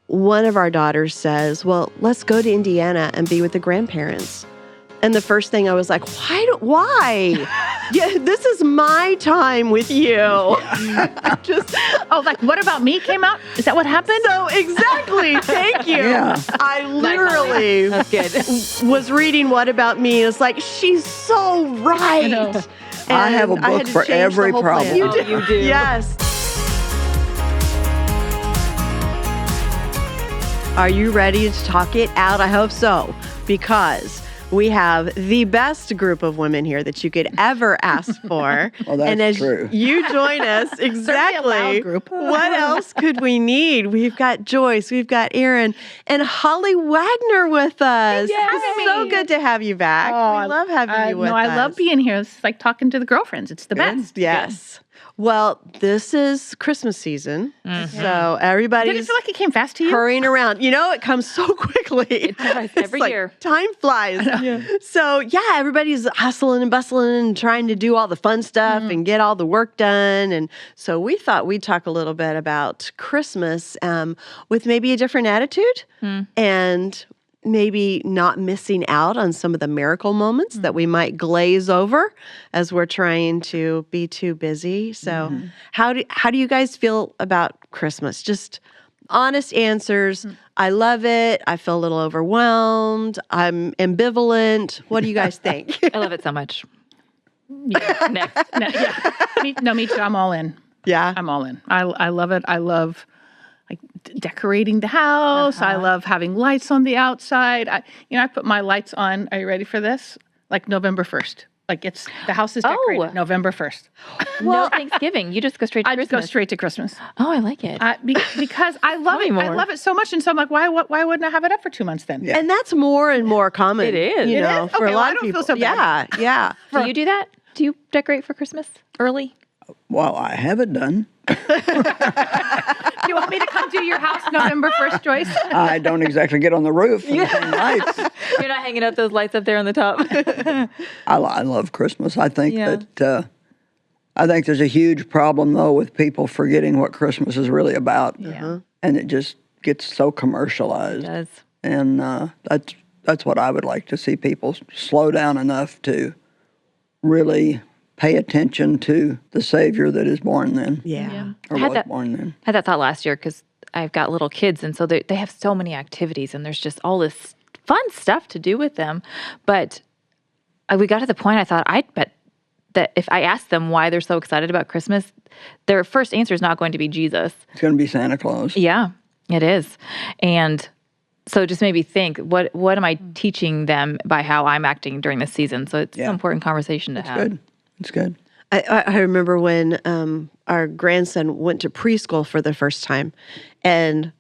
one of our daughters says, well, let's go to Indiana and be with the grandparents. And the first thing I was like, why? Yeah, this is my time with you. Like, what about me came out? Is that what happened? So exactly. Thank you. Yeah. I literally was reading What About Me. And it's like, she's so right. I have a book for every problem. You do. You do. Yes. Are you ready to talk it out? I hope so, because we have the best group of women here that you could ever ask for. Well, that's and as true. you join us, exactly, group. what else could we need? We've got Joyce, we've got Erin, and Holly Wagner with us. Yay. It's so good to have you back. We love having you with us. I love being here. It's like talking to the girlfriends. It's the best. Yes. Well, this is Christmas season, so everybody's Did it feel like it came fast to you? hurrying around. You know, it comes so quickly. It does, every It's year. Time flies. So, everybody's hustling and bustling and trying to do all the fun stuff and get all the work done. And so we thought we'd talk a little bit about Christmas with maybe a different attitude and maybe not missing out on some of the miracle moments that we might glaze over as we're trying to be too busy. So how do you guys feel about Christmas? Just honest answers. I love it. I feel a little overwhelmed. I'm ambivalent. What do you guys think? I love it so much. Yeah. Next. Me too. I'm all in. Yeah. I'm all in. I love it. I love like decorating the house. I love having lights on the outside. I put my lights on. Are you ready for this? Like November 1st. Like the house is decorated November 1st. No Thanksgiving. You just go straight to I Christmas. just go straight to Christmas. Oh, I like it. Because I love it. I love it so much. And so I'm like, why wouldn't I have it up for 2 months then? And that's more and more common. It is. You It know, is? for Okay, a well, lot I of don't people. feel so bad. Yeah. Do you do that? Do you decorate for Christmas early? Well, I haven't done. Do you want me to come to your house November 1st, Joyce? I don't exactly get on the roof and hang lights. You're not hanging up those lights up there on the top. I love Christmas. I think that I think there's a huge problem though with people forgetting what Christmas is really about. Yeah. And it just gets so commercialized. It does. And that's what I would like to see people slow down enough to really pay attention to the Savior that is born then. Yeah. Or was born then. I had that thought last year because I've got little kids, and so they have so many activities, and there's just all this fun stuff to do with them. But we got to the point I thought, I'd bet that if I asked them why they're so excited about Christmas, their first answer is not going to be Jesus. It's going to be Santa Claus. Yeah, it is. And so it just made me think, what am I teaching them by how I'm acting during this season? So it's an important conversation to have. Good. It's good. I remember when our grandson went to preschool for the first time and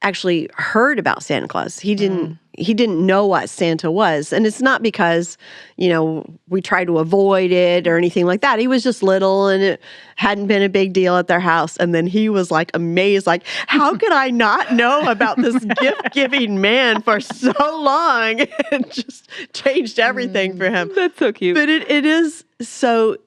actually heard about Santa Claus. He didn't know what Santa was. And it's not because, we try to avoid it or anything like that. He was just little and it hadn't been a big deal at their house. And then he was like amazed, like, how could I not know about this gift-giving man for so long? It just changed everything for him. That's so cute. But it is so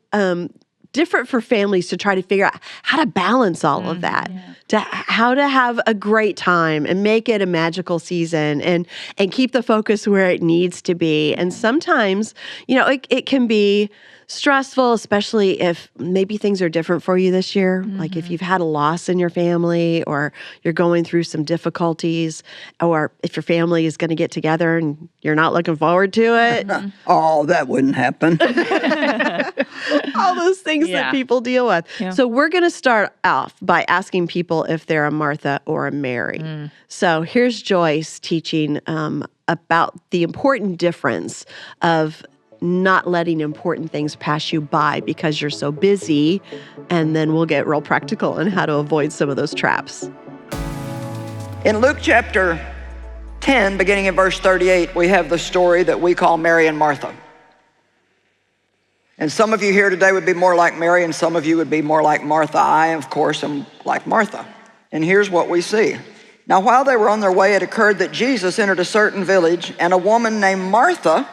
different for families to try to figure out how to balance all of that, how to have a great time and make it a magical season and keep the focus where it needs to be. And sometimes, it can be stressful, especially if maybe things are different for you this year. Like if you've had a loss in your family or you're going through some difficulties, or if your family is going to get together and you're not looking forward to it. Oh, that wouldn't happen. All those things that people deal with. Yeah. So we're going to start off by asking people if they're a Martha or a Mary. So here's Joyce teaching about the important difference of not letting important things pass you by because you're so busy, and then we'll get real practical on how to avoid some of those traps. In Luke chapter 10, beginning in verse 38, we have the story that we call Mary and Martha. And some of you here today would be more like Mary, and some of you would be more like Martha. I, of course, am like Martha. And here's what we see. Now, while they were on their way, it occurred that Jesus entered a certain village, and a woman named Martha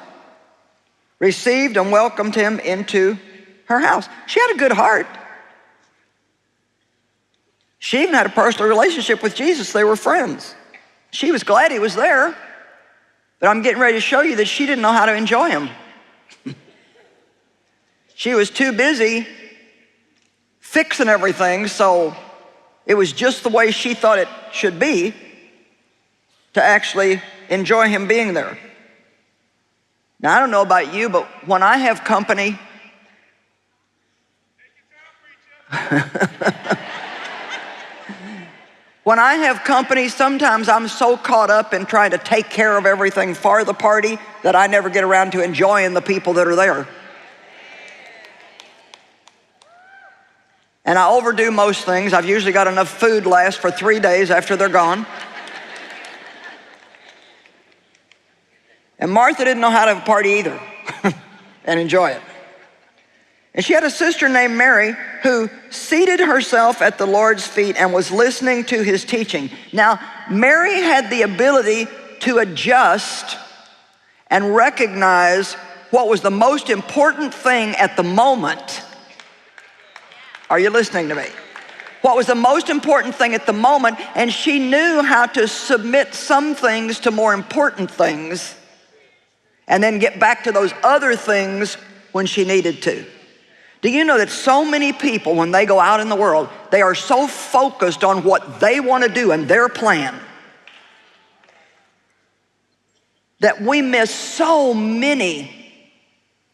received and welcomed him into her house. She had a good heart. She even had a personal relationship with Jesus. They were friends. She was glad he was there, but I'm getting ready to show you that she didn't know how to enjoy him. She was too busy fixing everything, so it was just the way she thought it should be to actually enjoy him being there. Now, I don't know about you, but when I have company, when I have company, sometimes I'm so caught up in trying to take care of everything for the party that I never get around to enjoying the people that are there. And I overdo most things. I've usually got enough food last for 3 days after they're gone. And Martha didn't know how to have a party either and enjoy it. And she had a sister named Mary who seated herself at the Lord's feet and was listening to his teaching. Now, Mary had the ability to adjust and recognize what was the most important thing at the moment. Are you listening to me? What was the most important thing at the moment, and she knew how to submit some things to more important things and then get back to those other things when she needed to. Do you know that so many people, when they go out in the world, they are so focused on what they want to do and their plan that we miss so many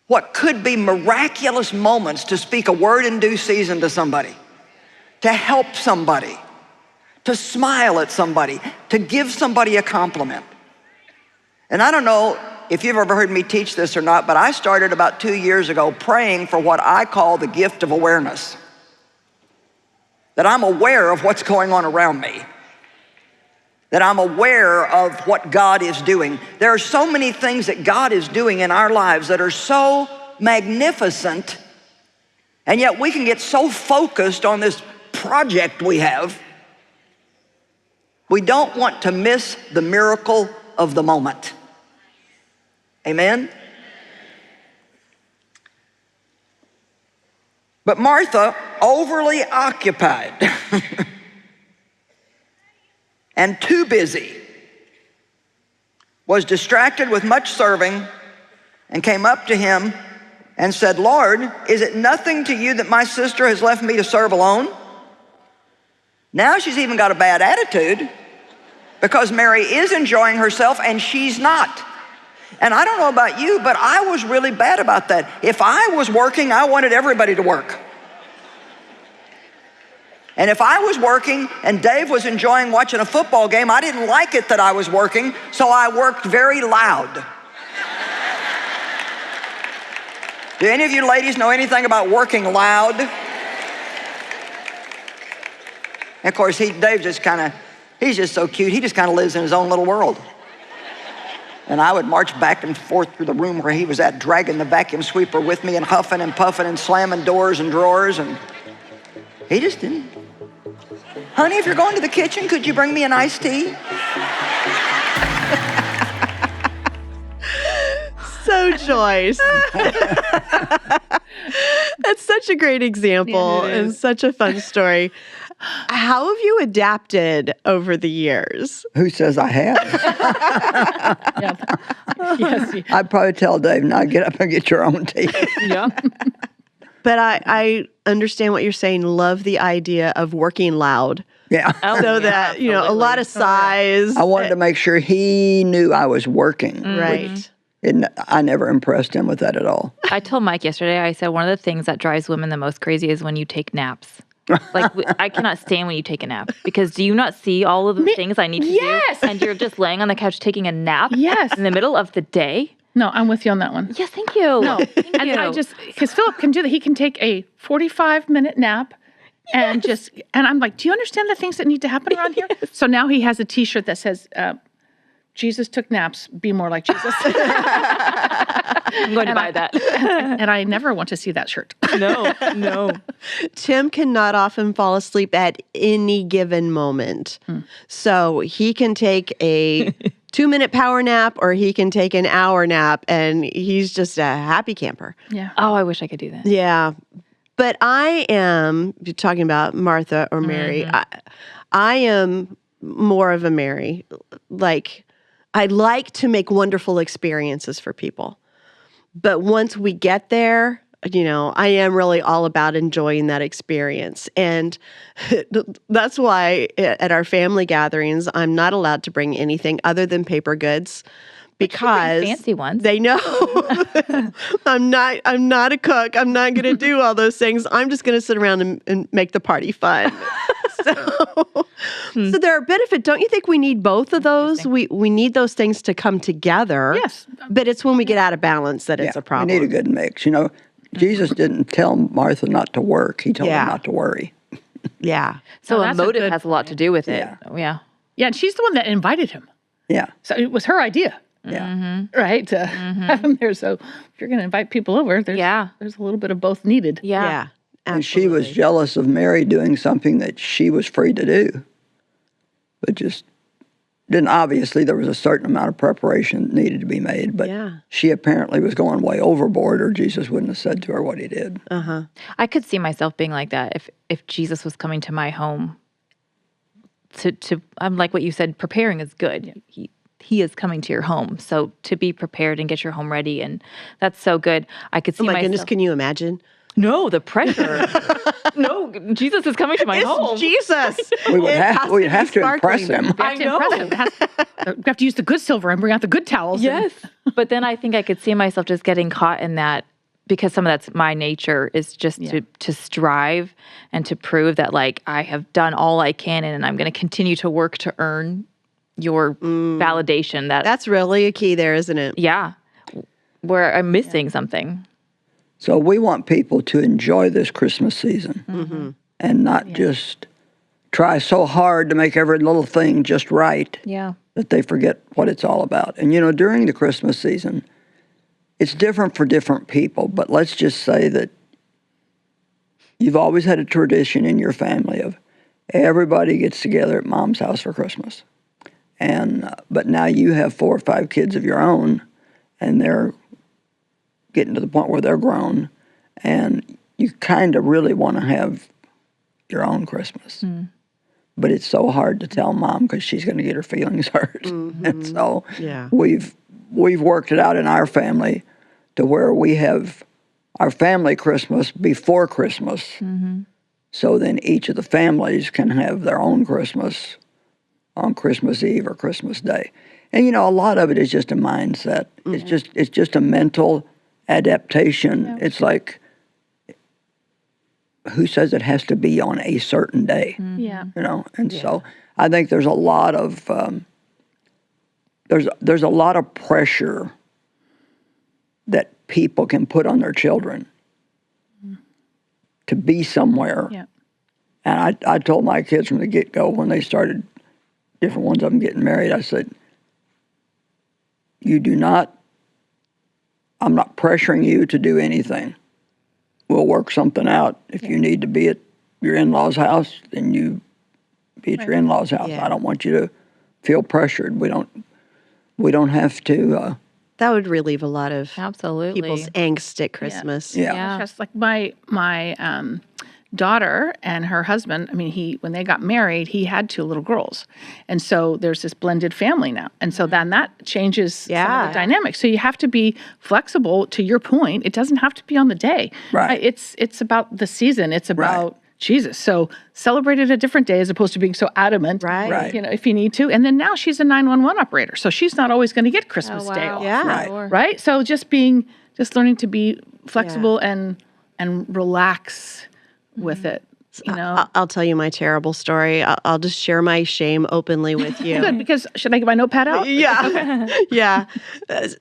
what could be miraculous moments to speak a word in due season to somebody, to help somebody, to smile at somebody, to give somebody a compliment. And I don't know if you've ever heard me teach this or not, but I started about 2 years ago praying for what I call the gift of awareness. That I'm aware of what's going on around me. That I'm aware of what God is doing. There are so many things that God is doing in our lives that are so magnificent, and yet we can get so focused on this project we have, we don't want to miss the miracle of the moment. Amen? But Martha, overly occupied and too busy, was distracted with much serving and came up to him and said, "Lord, is it nothing to you that my sister has left me to serve alone?" Now she's even got a bad attitude because Mary is enjoying herself and she's not. And I don't know about you, but I was really bad about that. If I was working, I wanted everybody to work. And if I was working and Dave was enjoying watching a football game, I didn't like it that I was working, so I worked very loud. Do any of you ladies know anything about working loud? And of course, Dave just he's just so cute. He just kind of lives in his own little world. And I would march back and forth through the room where he was at, dragging the vacuum sweeper with me and huffing and puffing and slamming doors and drawers. And he just didn't. "Honey, if you're going to the kitchen, could you bring me an iced tea?" So Joyce. That's such a great example and such a fun story. How have you adapted over the years? Who says I have? Yes. I'd probably tell Dave, "Now get up and get your own tea." Yeah. But I understand what you're saying. Love the idea of working loud. Yeah. So that, a lot of sighs. I wanted to make sure he knew I was working. Right. I never impressed him with that at all. I told Mike yesterday, I said one of the things that drives women the most crazy is when you take naps. Like, I cannot stand when you take a nap, because do you not see all of the things I need to do? And you're just laying on the couch taking a nap in the middle of the day? No, I'm with you on that one. Yes, thank you. No, thank and you. because Philip can do that. He can take a 45-minute nap and and I'm like, do you understand the things that need to happen around here? So now he has a T-shirt that says, "Jesus took naps, be more like Jesus." I'm going to buy that. And I never want to see that shirt. No. Tim cannot often fall asleep at any given moment. So he can take a 2-minute power nap or he can take an hour nap, and he's just a happy camper. Yeah. Oh, I wish I could do that. Yeah. But I am, you're talking about Martha or Mary, I am more of a Mary. Like, I like to make wonderful experiences for people. But once we get there, I am really all about enjoying that experience. And that's why at our family gatherings, I'm not allowed to bring anything other than paper goods. Because fancy ones. They know I'm not a cook. I'm not going to do all those things. I'm just going to sit around and make the party fun. So there are benefits. Don't you think we need both of those? We need those things to come together. Yes. But it's when we get out of balance that it's a problem. We need a good mix. Jesus didn't tell Martha not to work. He told her not to worry. Yeah. So that's a a motive good has a lot to do with it. Yeah. Yeah, and she's the one that invited him. Yeah. So it was her idea. Yeah. Right? To have him there. So if you're going to invite people over, there's a little bit of both needed. Yeah. And she was jealous of Mary doing something that she was free to do. But just didn't, obviously, there was a certain amount of preparation needed to be made. But she apparently was going way overboard, or Jesus wouldn't have said to her what he did. I could see myself being like that if Jesus was coming to my home. I'm like what you said, preparing is good. He is coming to your home. So to be prepared and get your home ready, and that's so good. I could see myself. Oh my goodness, can you imagine? No, the pressure. No, Jesus is coming to my home. It's Jesus. We'd have to impress him. I know. We have to use the good silver and bring out the good towels. Yes. But then I think I could see myself just getting caught in that, because some of that's my nature, is just to strive and to prove that, like, I have done all I can and I'm going to continue to work to earn your validation. That's really a key there, isn't it? Yeah. Where I'm missing something. So we want people to enjoy this Christmas season and not just try so hard to make every little thing just right that they forget what it's all about. And, during the Christmas season, it's different for different people, but let's just say that you've always had a tradition in your family of everybody gets together at Mom's house for Christmas. And but now you have 4 or 5 kids of your own, and they're getting to the point where they're grown, and you kind of really want to have your own Christmas. But it's so hard to tell Mom because she's going to get her feelings hurt. And so we've worked it out in our family to where we have our family Christmas before Christmas. So then each of the families can have their own Christmas on Christmas Eve or Christmas Day. And a lot of it is just a mindset. It's just a mental adaptation. It's like, who says it has to be on a certain day? And so I think there's a lot of there's a lot of pressure that people can put on their children to be somewhere. And I told my kids from the get-go when they started, different ones of them getting married, I said, I'm not pressuring you to do anything. We'll work something out. If you need to be at your in-laws' house, then you be at your in-laws' house. I don't want you to feel pressured. We don't have to. That would relieve a lot of Absolutely. people's angst at Christmas. Yeah. Just like my daughter and her husband, when they got married, he had 2 little girls. And so there's this blended family now. And so then that changes some of the dynamics. So you have to be flexible. To your point, it doesn't have to be on the day. Right. It's about the season. It's about Jesus. So celebrate it a different day as opposed to being so adamant, Right. If you need to. And then now she's a 911 operator. So she's not always going to get Christmas Day off. Right. So just learning to be flexible and relax with it, I'll tell you my terrible story. I'll just share my shame openly with you. Good, because should I get my notepad out? Yeah.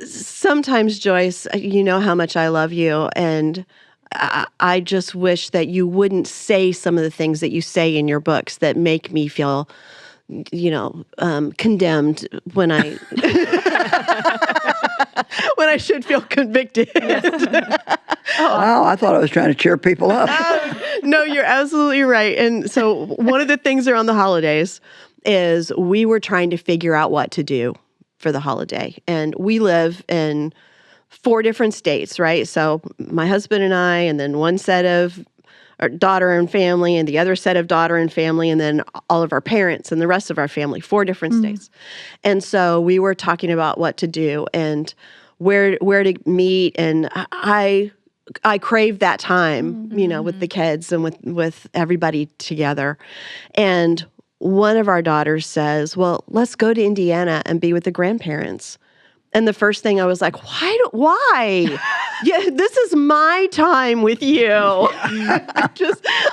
Sometimes, Joyce, you know how much I love you, and I just wish that you wouldn't say some of the things that you say in your books that make me feel, condemned when I when I should feel convicted. Wow, I thought I was trying to cheer people up. No, you're absolutely right. And so one of the things around the holidays is we were trying to figure out what to do for the holiday. And we live in 4 different states, right? So my husband and I, and then one set of our daughter and family, and the other set of daughter and family, and then all of our parents and the rest of our family, 4 different states. And so we were talking about what to do and where to meet, and I craved that time, with the kids and with everybody together. And one of our daughters says, "Well, let's go to Indiana and be with the grandparents." And the first thing I was like, why? Yeah, this is my time with you.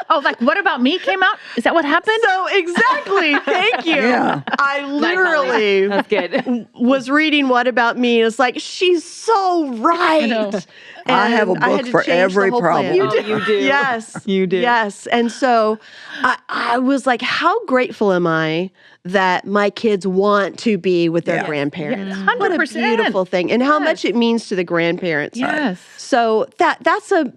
Like, what about me came out? Is that what happened? So exactly. Thank you. Yeah. I literally That's good. was reading What About Me, and it's like, she's so right. know. I have a And had book to for change the every whole plan. problem. You do. Yes. You do. Yes. And so I was like, how grateful am I that my kids want to be with their Yes. grandparents? Yeah, What a 100%. beautiful thing. And how much it means to the grandparents. Yes. So that's a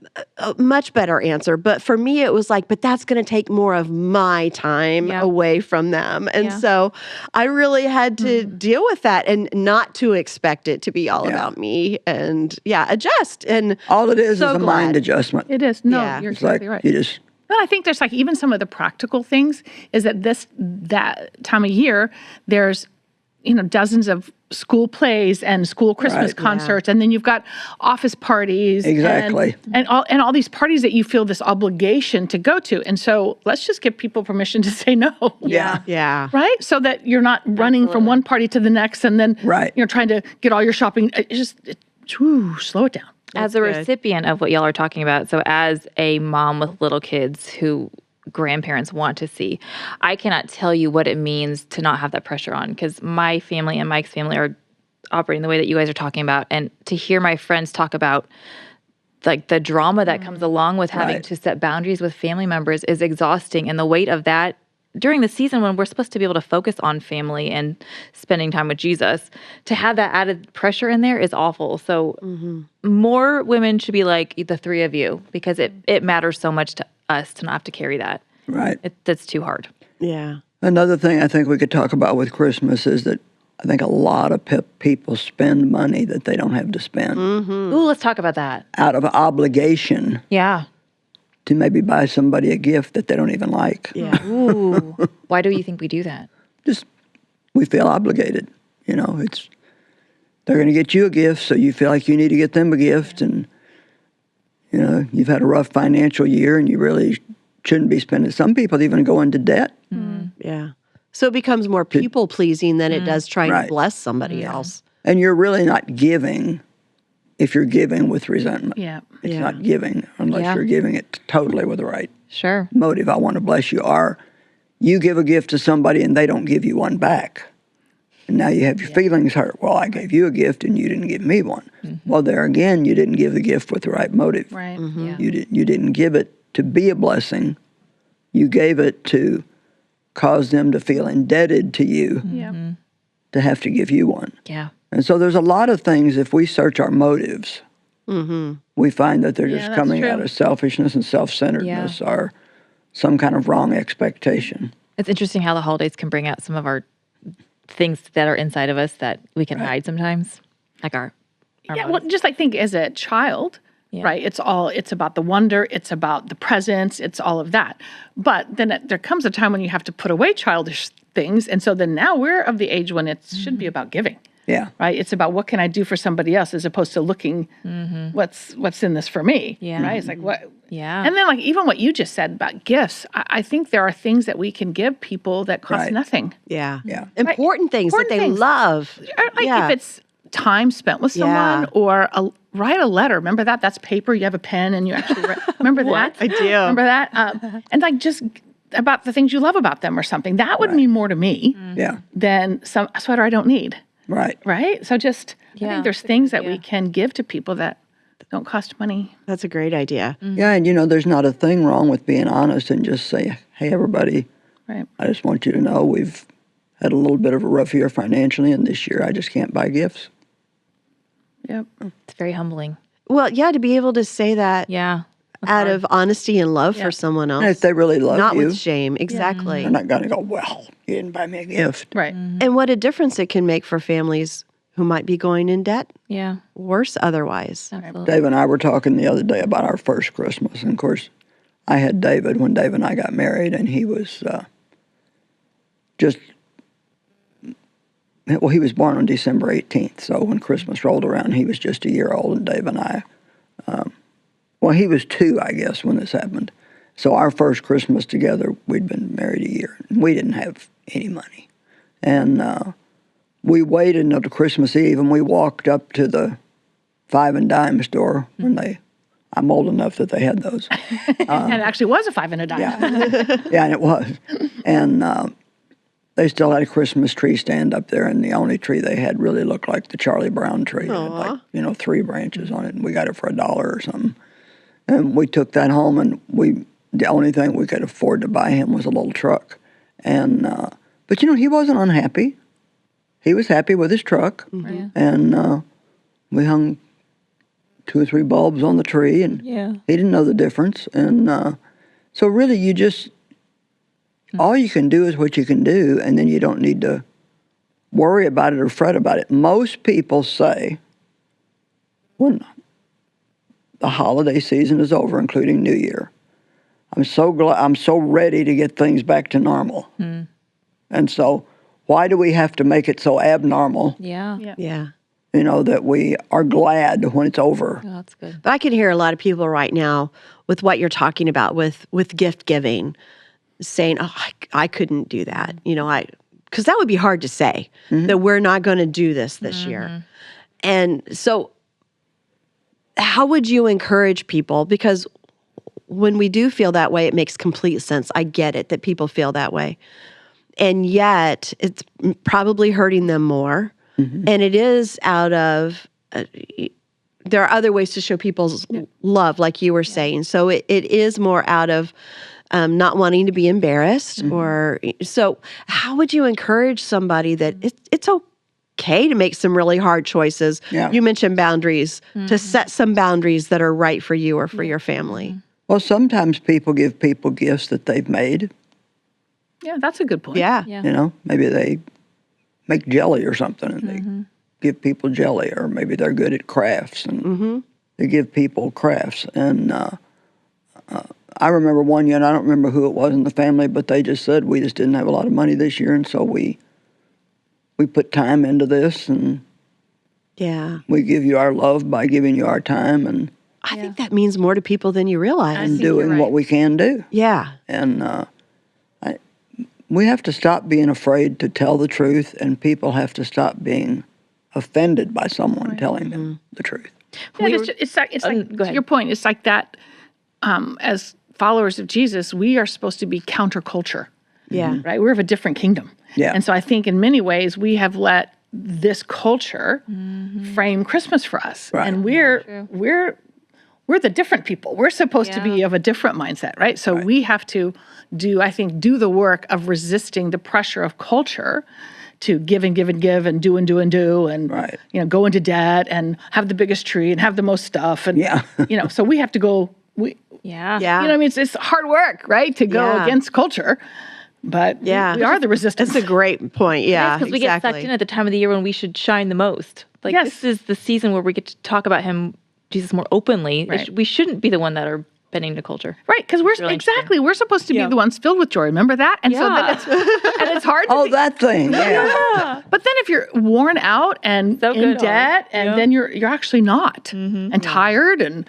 much better answer. But for me, it was like, but that's going to take more of my time Yeah. away from them. And Yeah. so I really had to deal with that and not to expect it to be all Yeah. about me and adjust. And All it is So a mind glad. adjustment. It is. No, Yeah. you're It's like exactly right. you just But I think there's like even some of the practical things is that time of year, there's, dozens of school plays and school Christmas Right. concerts. And then you've got office parties. Exactly. And all these parties that you feel this obligation to go to. And so let's just give people permission to say no. Yeah. yeah. Right? So that you're not running from one party to the next and then, Right. trying to get all your shopping. Slow it down. As a good. recipient of what y'all are talking about, so as a mom with little kids who grandparents want to see, I cannot tell you what it means to not have that pressure on, because my family and Mike's family are operating the way that you guys are talking about. And to hear my friends talk about like the drama that comes along with having Right. to set boundaries with family members is exhausting. And the weight of that during the season when we're supposed to be able to focus on family and spending time with Jesus, to have that added pressure in there is awful. So more women should be like the 3 of you, because it matters so much to us to not have to carry that. right. That's too hard. Yeah. Another thing I think we could talk about with Christmas is that I think a lot of people spend money that they don't have to spend Ooh, let's talk about that. out of obligation Yeah. to maybe buy somebody a gift that they don't even like. Yeah. Ooh. Why do you think we do that? Just we feel obligated. They're going to get you a gift, so you feel like you need to get them a gift, and you've had a rough financial year, and you really shouldn't be spending. Some people even go into debt. Yeah. So it becomes more people pleasing than it does trying Right. to bless somebody else. And you're really not giving if you're giving with resentment. Yeah. It's Yeah. not giving unless Yeah. you're giving it totally with the right Sure. motive. I want to bless you. Or you give a gift to somebody and they don't give you one back. And now you have your feelings hurt. Well, I gave you a gift and you didn't give me one. Well, there again, you didn't give the gift with the right motive. Right. Yeah. You didn't give it to be a blessing. You gave it to cause them to feel indebted to you Yeah. to have to give you one. Yeah. And so there's a lot of things, if we search our motives, we find that they're Yeah, just that's coming true. out of selfishness and self-centeredness or some kind of wrong expectation. It's interesting how the holidays can bring out some of our things that are inside of us that we can hide sometimes, like our Yeah, well, just I think as a child, right? It's about the wonder, it's about the presents, it's all of that. But then there comes a time when you have to put away childish things, and so then now we're of the age when it should be about giving, Yeah. right? It's about what can I do for somebody else as opposed to looking what's in this for me, Yeah. right? It's like what. Yeah. And then like even what you just said about gifts, I think there are things that we can give people that cost Right. nothing. Yeah. Yeah. Important things Important that they things. love. Like Yeah. if it's time spent with someone Yeah. or write a letter. Remember that? That's paper. You have a pen and you actually write. Remember that? I do. Remember that? And like just about the things you love about them or something. That would mean more to me Yeah. than some a sweater I don't need. Right. Right? So just, I Yeah, think there's things that we can give to people that don't cost money. That's a great idea. Yeah, and there's not a thing wrong with being honest and just say, hey, everybody, Right. I just want you to know we've had a little bit of a rough year financially, and this year I just can't buy gifts. Yep. It's very humbling. Well, yeah, to be able to say that Yeah. out of honesty and love for someone else. And if they really love not you, with shame. Exactly. they're not going to go, well, you didn't buy me a gift. Right. And what a difference it can make for families who might be going in debt. Yeah. Worse otherwise. Absolutely. Dave and I were talking the other day about our first Christmas, and of course, I had David when Dave and I got married, and he was he was born on December 18th, so when Christmas rolled around, he was just a year old, and Dave and I, he was 2, I guess, when this happened. So our first Christmas together, we'd been married a year, and we didn't have any money. And we waited until Christmas Eve, and we walked up to the 5 and dime store when I'm old enough that they had those. And it actually was a 5 and a dime. Yeah, and it was. And they still had a Christmas tree stand up there, and the only tree they had really looked like the Charlie Brown tree. It had 3 branches on it, and we got it for $1 or something. And we took that home, and the only thing we could afford to buy him was a little truck. And but he wasn't unhappy. He was happy with his truck, and we hung 2 or 3 bulbs on the tree, and he didn't know the difference. And so really, you just all you can do is what you can do, and then you don't need to worry about it or fret about it. Most people say when the holiday season is over, including New Year, I'm so glad, I'm so ready to get things back to normal. And so why do we have to make it so abnormal? Yeah. That we are glad when it's over. Oh, that's good. But I can hear a lot of people right now with what you're talking about with gift giving, saying, "Oh, I couldn't do that." Because that would be hard to say that we're not going to do this year. And so, how would you encourage people? Because when we do feel that way, it makes complete sense. I get it that people feel that way, and yet it's probably hurting them more. And it is out of, there are other ways to show people's love, like you were saying. So it is more out of not wanting to be embarrassed. So how would you encourage somebody that it's okay to make some really hard choices? Yeah. You mentioned boundaries, to set some boundaries that are right for you or for your family. Well, sometimes people give people gifts that they've made. Yeah, that's a good point. Yeah. Maybe they make jelly or something, and they give people jelly, or maybe they're good at crafts, and they give people crafts. And I remember one year, and I don't remember who it was in the family, but they just said, we just didn't have a lot of money this year, and so we put time into this, and we give you our love by giving you our time, and I think that means more to people than you realize. and doing what we can do. Yeah. And we have to stop being afraid to tell the truth, and people have to stop being offended by someone telling them the truth. Yeah, it's like to your point, it's like that as followers of Jesus, we are supposed to be counterculture. Yeah. Right? We're of a different kingdom. Yeah. And so I think in many ways we have let this culture frame Christmas for us. Right. And we're the different people. We're supposed to be of a different mindset, right? So we have to do the work of resisting the pressure of culture to give and give and give and do and do and do and go into debt and have the biggest tree and have the most stuff and so we have to go it's hard work, right, to go against culture. But we are the resistance. That's a great point. Yeah, because we get sucked in at the time of the year when we should shine the most. Like this is the season where we get to talk about Jesus more openly. Right. We shouldn't be the one that are bending to culture. Right, because we're supposed to be the ones filled with joy. Remember that? And so then it's hard to that thing. Yeah. But then if you're worn out and in debt, and then you're actually not, and tired and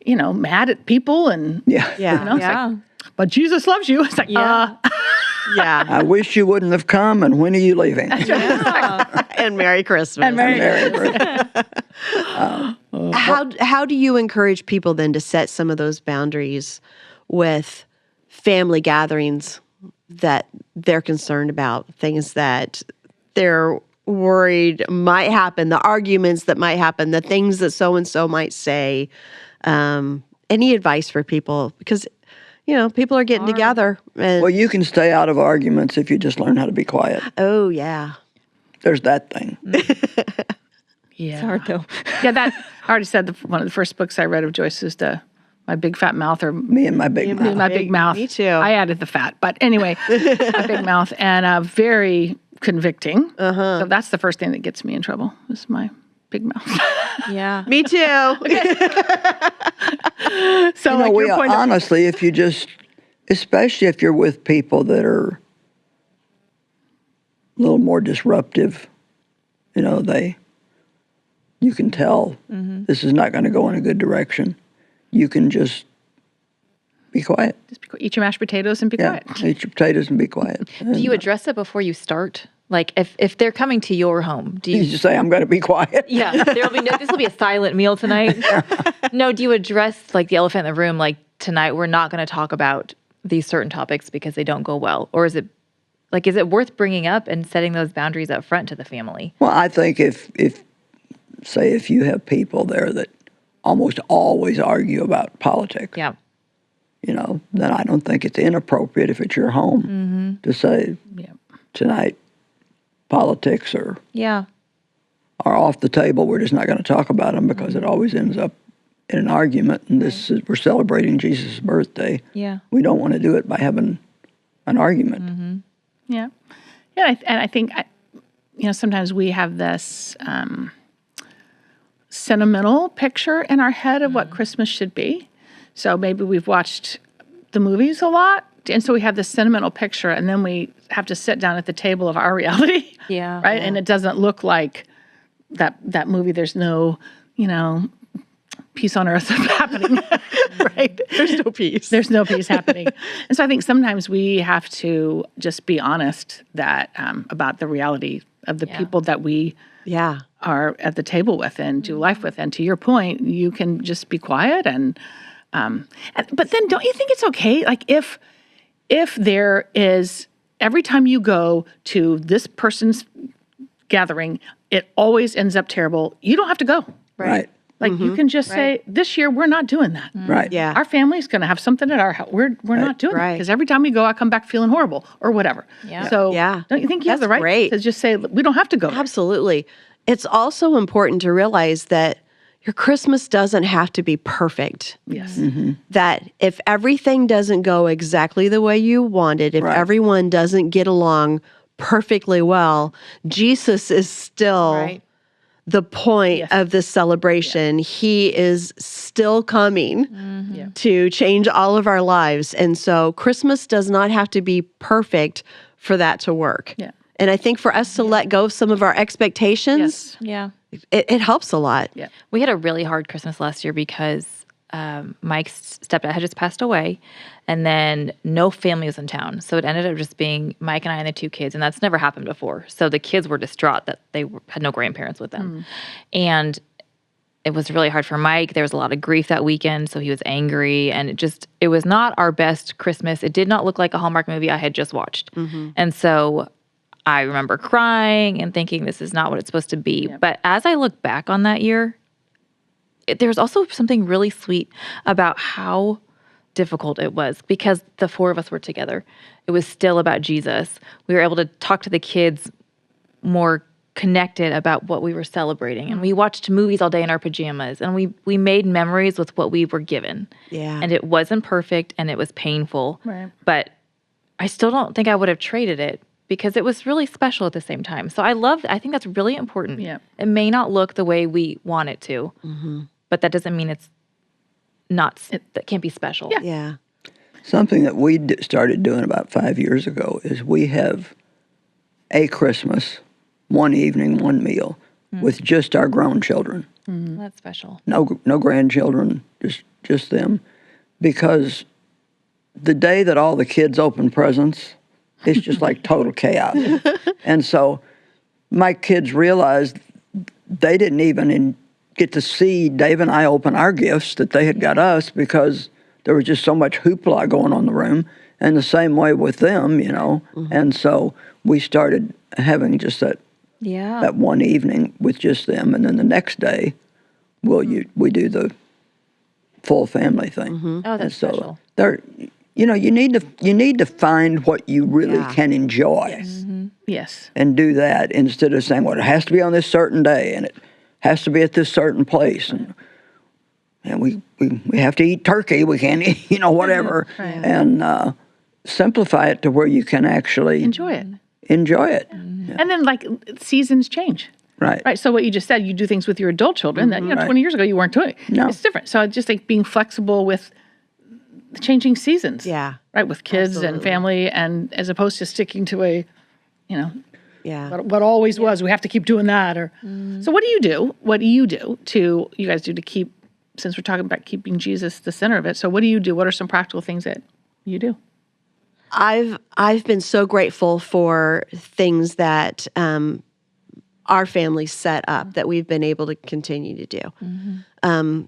mad at people and like, but Jesus loves you. It's like I wish you wouldn't have come, and when are you leaving? And Merry Christmas. And Merry Christmas. How do you encourage people then to set some of those boundaries with family gatherings that they're concerned about, things that they're worried might happen, the arguments that might happen, the things that so-and-so might say? Any advice for people? Because, people are getting together. And, Well, you can stay out of arguments if you just learn how to be quiet. oh, yeah. There's that thing. Yeah. It's hard though. That I already said one of the first books I read of Joyce is My Big Fat Mouth, or Me and my big mouth. My Big Mouth. Me too. I added the fat, but anyway, My Big Mouth, and very convicting. So that's the first thing that gets me in trouble is my big mouth. Yeah. Me too. So, like we your point honestly, if you just, especially if you're with people that are a little more disruptive, you can tell this is not going to go in a good direction. You can just be quiet. just eat your mashed potatoes and be quiet. Eat your potatoes and be quiet. Do you address it before you start? Like if they're coming to your home, do You you? just say, I'm going to be quiet. Yeah, there will be no. This will be a silent meal tonight. No, do you address like the elephant in the room? Like tonight, we're not going to talk about these certain topics because they don't go well, or is it worth bringing up and setting those boundaries up front to the family? Well, I think if you have people there that almost always argue about politics, Yeah. Then I don't think it's inappropriate if it's your home to say tonight politics are Yeah. off the table. We're just not going to talk about them because it always ends up in an argument. And we're celebrating Jesus' birthday. Yeah. We don't want to do it by having an argument. Yeah. Yeah. And I think, sometimes we have this sentimental picture in our head of what Christmas should be. So maybe we've watched the movies a lot. And so we have this sentimental picture, and then we have to sit down at the table of our reality. Yeah. Right. And it doesn't look like that movie. There's no, peace on earth happening. Right. There's no peace. There's no peace happening. And so I think sometimes we have to just be honest that about the reality of the people that we are at the table with and do life with. And to your point, you can just be quiet but then don't you think it's okay? Like if there is, every time you go to this person's gathering, it always ends up terrible, you don't have to go. Right. Like you can just say, this year we're not doing that. Right. Yeah. Our family's going to have something at our house. We're not doing it because every time we go, I come back feeling horrible or whatever. Yeah. So don't you think you have the right to just say, we don't have to go? Absolutely. It's also important to realize that your Christmas doesn't have to be perfect. Yes. That if everything doesn't go exactly the way you wanted, if everyone doesn't get along perfectly well, Jesus is still the point of this celebration. He is still coming to change all of our lives. And so Christmas does not have to be perfect for that to work. Yeah. And I think for us to let go of some of our expectations, Yeah. it helps a lot. Yeah. We had a really hard Christmas last year because Mike's stepdad had just passed away, and then no family was in town. So it ended up just being Mike and I and the two kids, and that's never happened before. So the kids were distraught that they had no grandparents with them. And it was really hard for Mike. There was a lot of grief that weekend, so he was angry, and it was not our best Christmas. It did not look like a Hallmark movie I had just watched. And so I remember crying and thinking this is not what it's supposed to be. Yep. But as I look back on that year, there's also something really sweet about how difficult it was because the four of us were together. It was still about Jesus. We were able to talk to the kids more connected about what we were celebrating. And we watched movies all day in our pajamas. And we made memories with what we were given. Yeah. And it wasn't perfect and it was painful. Right. But I still don't think I would have traded it because it was really special at the same time. So I think that's really important. Yeah. It may not look the way we want it to, but that doesn't mean it's not, that can't be special. Yeah. Yeah. Something that we started doing about 5 years ago is we have a Christmas, one evening, one meal with just our grown children. That's special. No grandchildren, just them. Because the day that all the kids open presents, it's just like total chaos. And so my kids realized they didn't even get to see Dave and I open our gifts that they had got us because there was just so much hoopla going on in the room. And the same way with them, And so we started having just that one evening with just them. And then the next day, we do the full family thing. Oh, that's special. You need to find what you really can enjoy. Yes. And do that instead of saying, well, it has to be on this certain day and it has to be at this certain place. And we have to eat turkey. We can't eat, whatever. Right. And simplify it to where you can actually Enjoy it. enjoy it. And then seasons change. Right. So what you just said, you do things with your adult children that, 20 years ago you weren't doing. No. It's different. So I just think being flexible with the changing seasons. Yeah. Right. With kids Absolutely. and family, and as opposed to sticking to a, Yeah. what always was, we have to keep doing that. Or So what do you do? What do you guys do to keep, since we're talking about keeping Jesus the center of it, so what do you do? What are some practical things that you do? I've been so grateful for things that our family set up that we've been able to continue to do.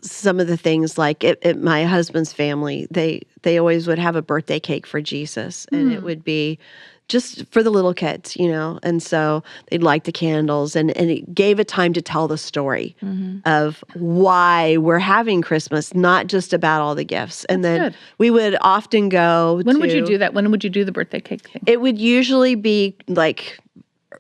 Some of the things like my husband's family, they always would have a birthday cake for Jesus, and it would be just for the little kids, and so they'd light the candles, and it gave a time to tell the story of why we're having Christmas, not just about all the gifts. And then good. we would often go When would you do that? When would you do the birthday cake thing? It would usually be like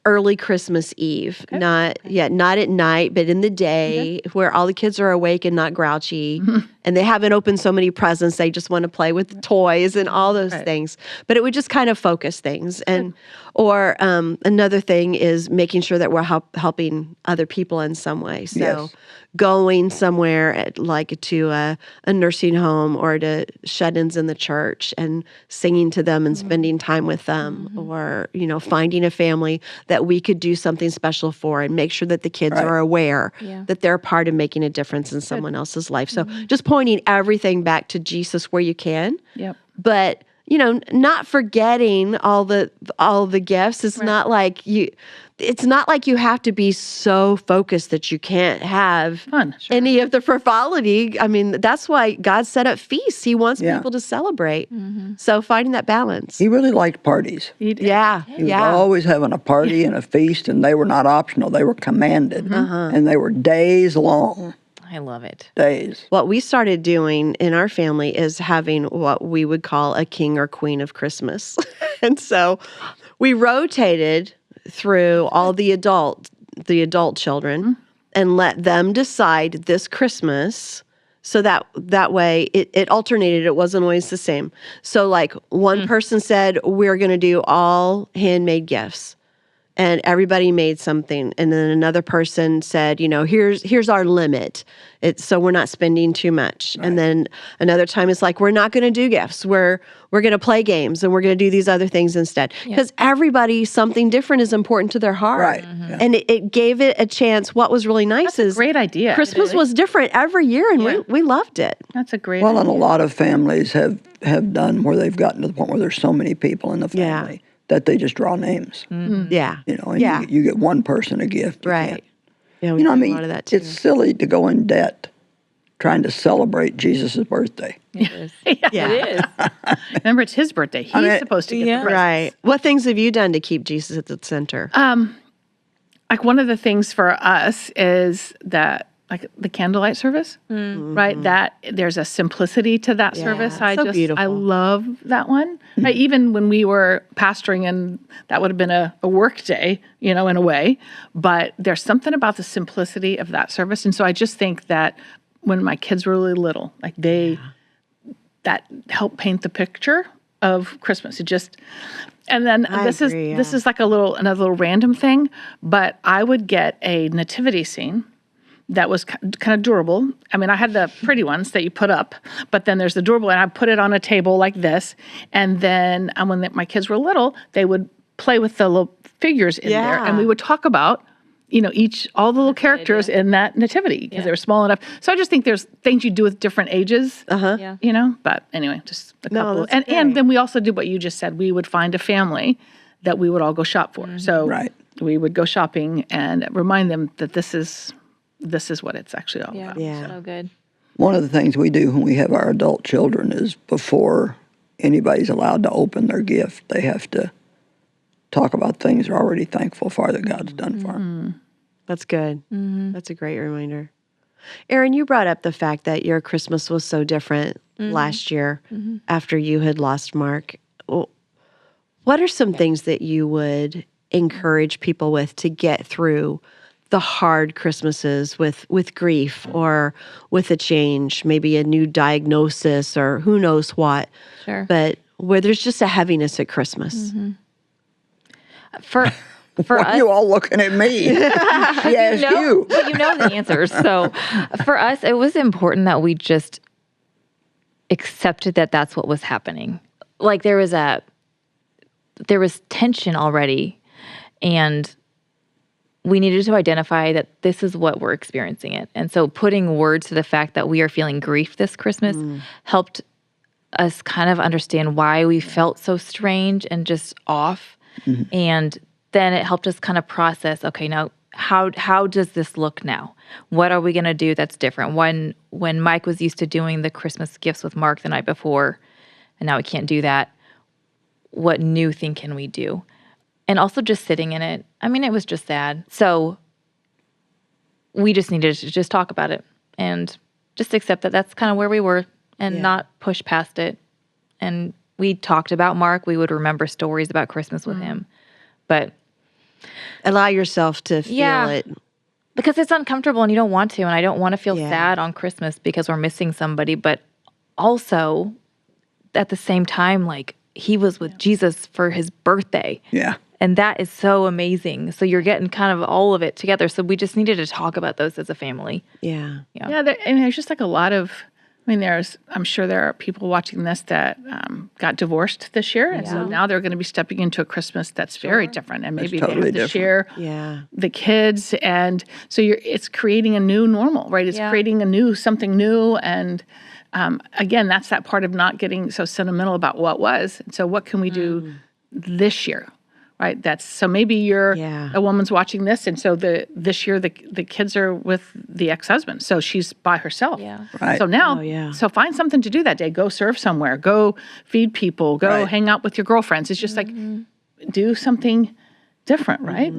early Christmas Eve, not at night, but in the day where all the kids are awake and not grouchy, and they haven't opened so many presents. They just want to play with toys and all those things. But it would just kind of focus things. And or another thing is making sure that we're helping other people in some way. So Yes. going somewhere like to a nursing home or to shut-ins in the church and singing to them and spending time with them, or finding a family that we could do something special for and make sure that the kids are aware that they're a part of making a difference in someone else's life. So just pointing everything back to Jesus where you can. Yep. But not forgetting all the gifts. It's not like you have to be so focused that you can't have Fun. any of the frivolity. I mean, that's why God set up feasts. He wants Yeah. people to celebrate. So finding that balance. He really liked parties. Yeah. He was always having a party and a feast, and they were not optional. They were commanded, and they were days long. I love it. Days. What we started doing in our family is having what we would call a king or queen of Christmas. And so we rotated through all the adult children and let them decide this Christmas, so that way it alternated. It wasn't always the same. So like one person said, we're going to do all handmade gifts. And everybody made something. And then another person said, here's our limit. So we're not spending too much. Right. And then another time it's like, we're not going to do gifts. We're going to play games, and we're going to do these other things instead. Because everybody, something different is important to their heart. Right. Yeah. And it gave it a chance. What was really nice That's is a great idea. Christmas was different every year, and we loved it. That's a great Well, idea. and a lot of families have done where they've gotten to the point where there's so many people in the family that they just draw names. Yeah. And you get one person a gift. You Right. can't- Yeah, we I did mean, a lot of that too. it's silly to go in debt trying to celebrate Jesus' birthday. It is. Yeah. It is. Remember, it's his birthday. He's mean, supposed to get the presents. Right. What things have you done to keep Jesus at the center? Like one of the things for us is that like the candlelight service, right? That there's a simplicity to that service. I so beautiful. I love that one. Right? Even when we were pastoring, and that would have been a work day, in a way, but there's something about the simplicity of that service. And so I just think that when my kids were really little, like that helped paint the picture of Christmas. And then this is like another little random thing, but I would get a nativity scene that was kind of durable. I mean, I had the pretty ones that you put up, but then there's the durable, and I put it on a table like this. And then when my kids were little, they would play with the little figures in there, and we would talk about, all the little characters in that nativity because they were small enough. So I just think there's things you do with different ages, but anyway, just a couple. And then we also did what you just said. We would find a family that we would all go shop for. So we would go shopping and remind them that this is what it's actually all about. Yeah. So good. One of the things we do when we have our adult children is before anybody's allowed to open their gift, they have to talk about things they're already thankful for that God's done for them. That's good. That's a great reminder. Erin, you brought up the fact that your Christmas was so different last year after you had lost Mark. What are some things that you would encourage people with to get through the hard Christmases with grief or with a change, maybe a new diagnosis or who knows what, Sure. but where there's just a heaviness at Christmas? For For Why are us, you all looking at me? She asked you. but you know the answers. So for us, it was important that we just accepted that that's what was happening. Like there was tension already, and we needed to identify that this is what we're experiencing it. And so putting words to the fact that we are feeling grief this Christmas helped us kind of understand why we felt so strange and just off. And then it helped us kind of process, okay, now how does this look now? What are we going to do that's different? When Mike was used to doing the Christmas gifts with Mark the night before, and now we can't do that, what new thing can we do? And also just sitting in it. I mean, it was just sad. So we just needed to just talk about it and just accept that that's kind of where we were and not push past it. And we talked about Mark. We would remember stories about Christmas with him. But Allow yourself to feel it. because it's uncomfortable and you don't want to. And I don't want to feel sad on Christmas because we're missing somebody. But also, at the same time, like, he was with Jesus for his birthday. Yeah. And that is so amazing. So you're getting kind of all of it together. So we just needed to talk about those as a family. Yeah. Yeah, and there's just like a lot of, I'm sure there are people watching this that got divorced this year. And so now they're going to be stepping into a Christmas that's very different. And maybe totally they have to different. share the kids. And so it's creating a new normal, right? It's creating something new. And again, that's that part of not getting so sentimental about what was. And so what can we do this year? Right. So maybe you're a woman's watching this, and so this year the kids are with the ex-husband, so she's by herself. Yeah. Right. So now, so find something to do that day. Go serve somewhere. Go feed people. Go hang out with your girlfriends. It's just like do something different, right?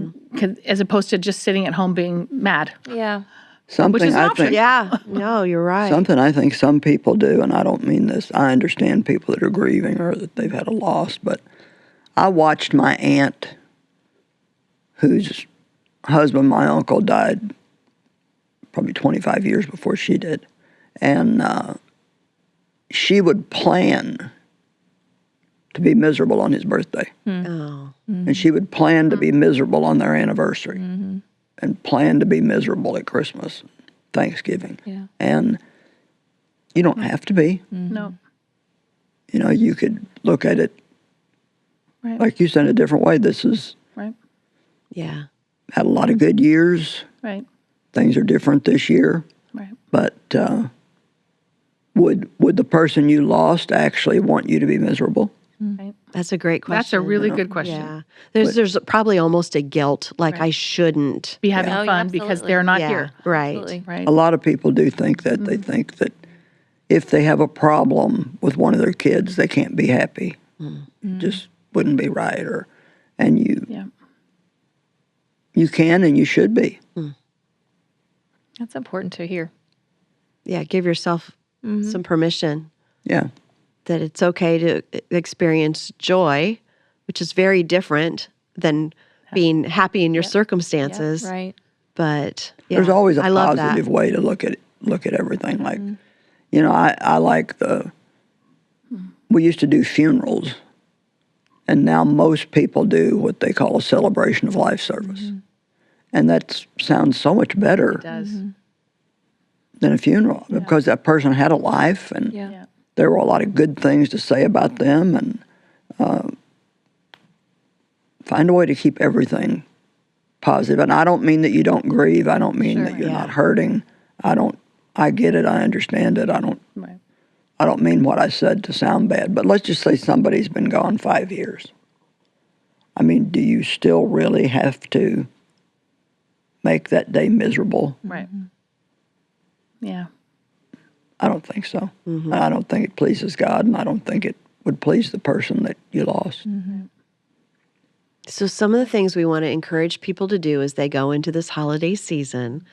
As opposed to just sitting at home being mad. Yeah. Something is an I option. think. Yeah. No, you're right. Something I think some people do, and I don't mean this. I understand people that are grieving or that they've had a loss, but I watched my aunt, whose husband, my uncle, died probably 25 years before she did. And she would plan to be miserable on his birthday. Oh. And she would plan to be miserable on their anniversary. And plan to be miserable at Christmas, Thanksgiving. Yeah. And you don't have to be. No. You know, you could look at it, Right. like you said, a different way. This is Right. Yeah. had a lot of good years. Right. Things are different this year. Right. But would the person you lost actually want you to be miserable? Right. That's a great question. That's a really good question. Yeah. There's probably almost a guilt, like I shouldn't. Be having Oh, fun yeah, because absolutely. they're not Yeah. here. Right. Absolutely. Right. A lot of people do think that. They think that if they have a problem with one of their kids, they can't be happy. It just wouldn't be right. And Yeah. you can and you should be. That's important to hear. Yeah. Give yourself some permission Yeah. that it's okay to experience joy, which is very different than being happy in your circumstances. Right. But There's always a I love positive that. way to look at everything. Like, you know, I like we used to do funerals, and now most people do what they call a celebration of life service. And that sounds so much better It does. than a funeral because that person had a life and Yeah. there were a lot of good things to say about them, and find a way to keep everything positive. And I don't mean that you don't grieve. I don't mean that you're not hurting. I get it. I understand it. Right. I don't mean what I said to sound bad, but let's just say somebody's been gone 5 years. I mean, do you still really have to make that day miserable? Right. Yeah. I don't think so. And I don't think it pleases God, and I don't think it would please the person that you lost. So some of the things we want to encourage people to do as they go into this holiday season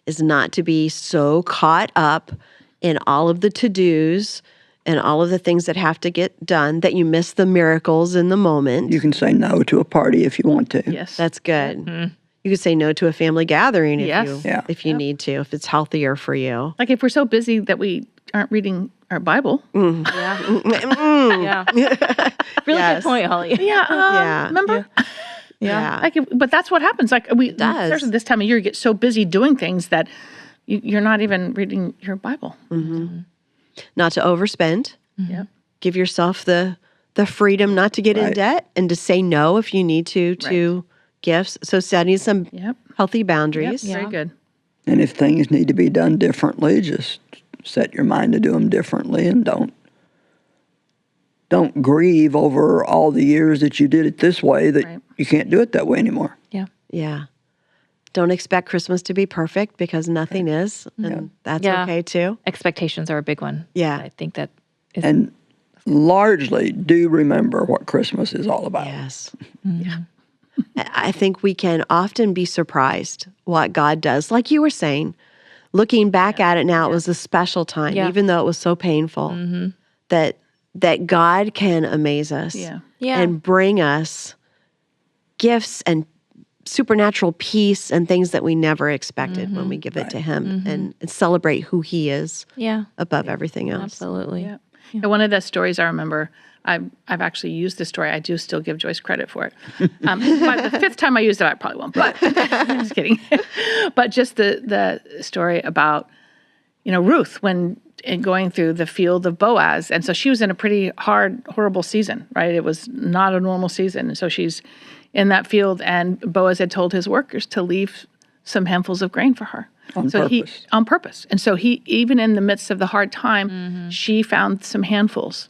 is not to be so caught up in all of the to-dos and all of the things that have to get done that you miss the miracles in the moment. You can say no to a party if you want to. Yes. That's good. You could say no to a family gathering if Yes. Yeah. if you need to, if it's healthier for you. Like if we're so busy that we aren't reading our Bible. Yeah. Really Yes. good point, Holly. Yeah. Yeah. Remember? Yeah. But that's what happens. Like does. especially this time of year, you get so busy doing things that you're not even reading your Bible. Not to overspend. Yep. Give yourself the freedom not to get in debt and to say no if you need to gifts. So setting some healthy boundaries. Yep. Very good. And if things need to be done differently, just set your mind to do them differently, and don't grieve over all the years that you did it this way that you can't do it that way anymore. Yeah. Yeah. Don't expect Christmas to be perfect because nothing is, and that's okay too. Expectations are a big one. Yeah. I think that is. And largely do remember what Christmas is all about. Yes. I think we can often be surprised what God does. Like you were saying, looking back at it now, it was a special time, even though it was so painful, that God can amaze us and bring us gifts and supernatural peace and things that we never expected when we give it to Him and celebrate who He is above everything else. Absolutely. Yeah. One of the stories I remember, I've actually used this story. I do still give Joyce credit for it. By the fifth time I used it, I probably won't. But just kidding. But just the story about Ruth when going through the field of Boaz, and so she was in a pretty horrible season, right? It was not a normal season, and so she's in that field, and Boaz had told his workers to leave some handfuls of grain for her. On purpose. And so he, even in the midst of the hard time, she found some handfuls.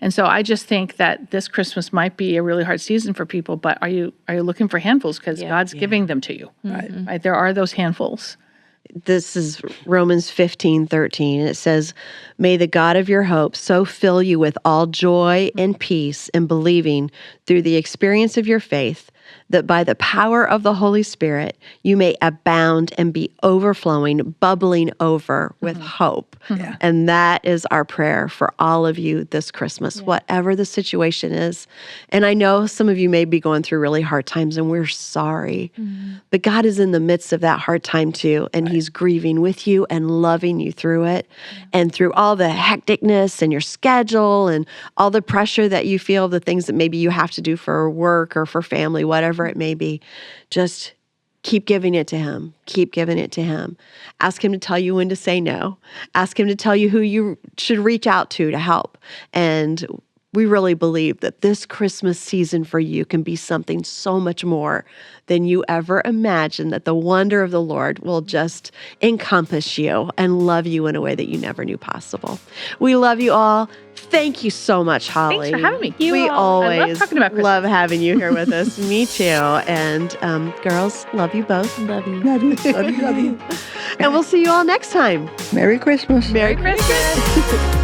And so I just think that this Christmas might be a really hard season for people, but are you looking for handfuls? Because God's giving them to you. Right? There are those handfuls. This is Romans 15:13. It says, "May the God of your hope so fill you with all joy and peace in believing through the experience of your faith, that by the power of the Holy Spirit you may abound and be overflowing, bubbling over with hope." And that is our prayer for all of you this Christmas, whatever the situation is. And I know some of you may be going through really hard times, and we're sorry. But God is in the midst of that hard time too, and He's grieving with you and loving you through it, and through all the hecticness and your schedule and all the pressure that you feel, the things that maybe you have to do for work or for family, whatever it may be. Just keep giving it to Him. Keep giving it to Him. Ask Him to tell you when to say no. Ask Him to tell you who you should reach out to help. And we really believe that this Christmas season for you can be something so much more than you ever imagined, that the wonder of the Lord will just encompass you and love you in a way that you never knew possible. We love you all. Thank you so much, Holly. Thanks for having me. We I always love talking about Christmas. love having you here with us. Me too. And girls, love you both. Love you. Love you, love you, love you. And we'll see you all next time. Merry Christmas. Merry Christmas.